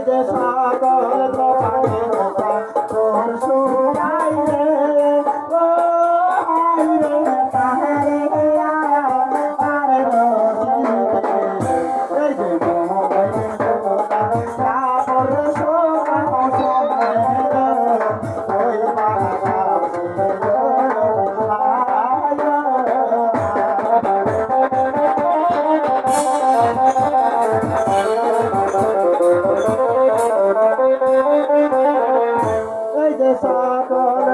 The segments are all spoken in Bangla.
যে সকল দোকানে তোর সুরাই রে ও হাই রে তাহারে আর এই যে মোবাইল কাপড় সোনা সোনা ওই বাবা সকল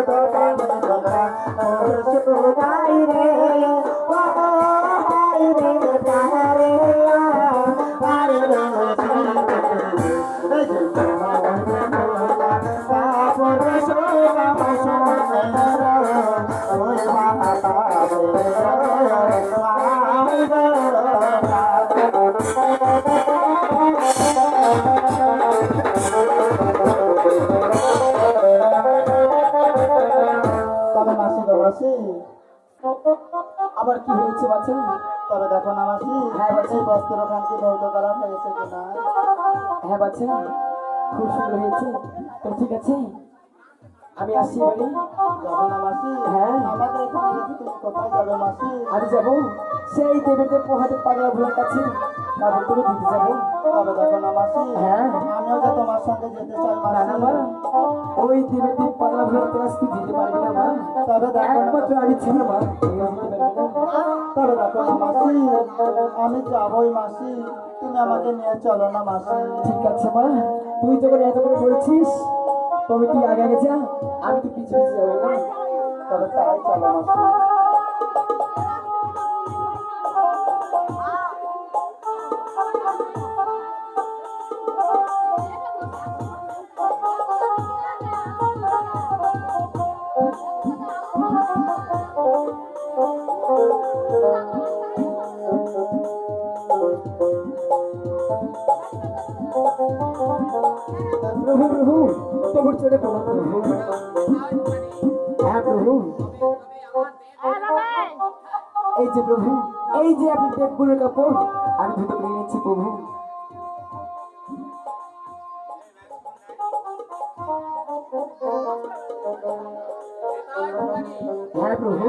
দোকান ওর সুবাই রে ও হাই রে তাহারে আর কাপড় সোনা সোনা ওই মাতা তবে মাসি গো মাসি আবার কি হয়েছে বাচ্চা? তবে দেখো না মাসি হ্যাঁ বাচ্চা। এই বস্ত্রখান কি ধৌত করা হয়েছে কিনা হ্যাঁ বাচ্চা, খুব সুন্দর হয়েছে। তো ঠিক আছে, আমি আসছি বাড়ি। যাবো না মাসি হ্যাঁ। আমাদের এখানে রেখে তুমি কোথায় যাবে মাসি আমি যাবো সেই দেবের পোহাতে পাগলা ভোলার কাছে, তাদের তোকে দিতে যাবো। তবে দেখো না মাসি হ্যাঁ। আমিও যে তোমার সঙ্গে যেতে চাই না না মা, মাসি ওই দেবের পাগলা ভোলার কাছে তুই দিতে পারবি না মা। তবে দেখো না একমাত্র আমি ছিল মা, তুই দিতে পারবি না। তবে দেখো না মাসি আমি যাবোই মাসি তুমি আমাকে নিয়ে চলো না মাসি ঠিক আছে মা, তুই যখন এত করে বলছিস তবে তুই আগে আগে যা, আমি তো পিছু পিছু যাবো না। তবে তাই চলো মাসি প্রভু প্রভু, তোমার চলে প্রণাম প্রভু। হ্যাঁ প্রভু, এই যে প্রভু, এই যে আপনি টেকগুলোর কাপড় আমি ধুতে করে এনেছি প্রভু। হ্যাঁ প্রভু,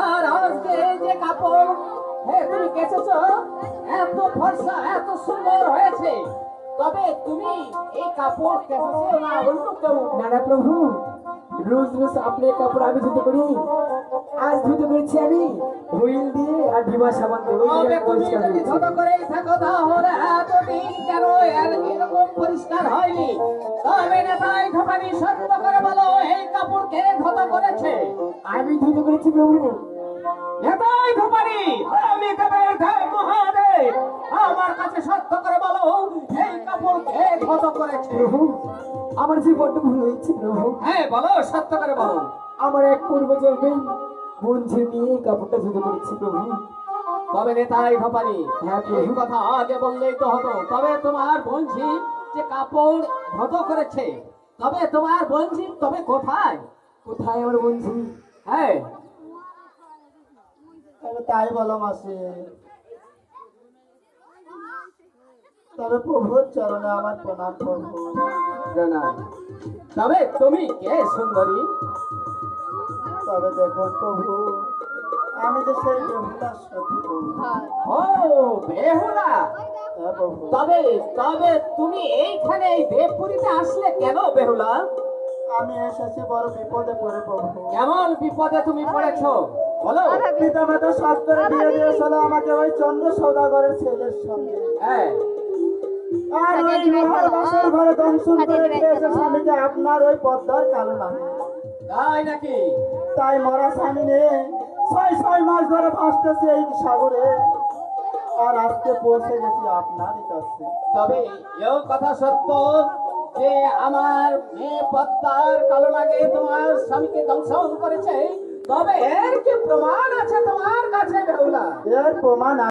আর আজকে এই যে কাপড় তুমি কেচেছো, এত ফর্সা এত সুন্দর হয়েছে, তবে তুমি এই কাপড় কেচেছো না অন্য কেউ? না না প্রভু, রোজ রোজ আপনার কাপড় আমি ধুতে করি, আজ ধুতে করেছি আমি হুইল দিয়ে আর ডিমা সাবান দিয়ে, ওই তবে দিয়ে তুমি পরিষ্কার যদি করেছি। ছোট করেই থাকো তাহলে এতদিন কেন এরকম পরিষ্কার হয়নি? তবে নেতাই ধোপানি সত্য করে বলো, এই কাপড় কে ধত করেছে? আমি ধুতে করেছি প্রভু। নেতাই ধোপানি, আমি কবের দেব মহাদেব, আমার কাছে সত্য করে বলো, এই কাপড় কে ধত করেছে? প্রভু, আমার যে বড্ড ভুল হয়েছে প্রভু, হ্যাঁ বলো, সত্য করে বলো। আমার এক পূর্ব জন্মে বন্ধু নিয়ে এই কাপড়টা ধুতে করেছি প্রভু। তবে নেতাই ধোপানি, হ্যাঁ এই প্রভু। কথা আগে বললেই তো হতো। তবে তোমার বঞ্জি যে কাপড় ধত করেছে, তবে তোমার বঞ্জি তবে কোথায়? কোথায় আমার বন্ধু? হ্যাঁ তবে তাই বলো মাসি তবে প্রভুর চরণে আমার প্রণাম প্রভু না, তবে তুমি কে সুন্দরী? তবে দেখুন প্রভু আমি যে সেই বেহুলা সতী প্রভু ও বেহুলা, হ্যাঁ প্রভু তবে তবে তুমি এইখানে এই দেবপুরীতে আসলে কেন বেহুলা? আমি এসেছি বড় বিপদে পড়ে প্রভু কেমন বিপদে তুমি পড়েছো বলো? পিতা মাতা শাস্ত্রে বিয়ে দিয়েছিল আমাকে ওই চন্দ্র সৌদাগরের ছেলের সঙ্গে হ্যাঁ আর ওই লোহার বাসর ঘরে দংশন করে দিয়েছে স্বামীকে আপনার ওই পদ্মার কালো নামে তাই নাকি? তাই মরা স্বামী নিয়ে 6 মাস ধরে ভাসতেছি এই সাগরে আর আজকে পৌঁছে গেছি আপনারই কাছে তবে এও কথা সত্য যে আমার মেয়ে পদ্মার কালো লাগে তোমার স্বামীকে দংশন করেছে, তবে এর কি প্রমাণ আছে তোমার কাছে বেহুলা? এর প্রমাণ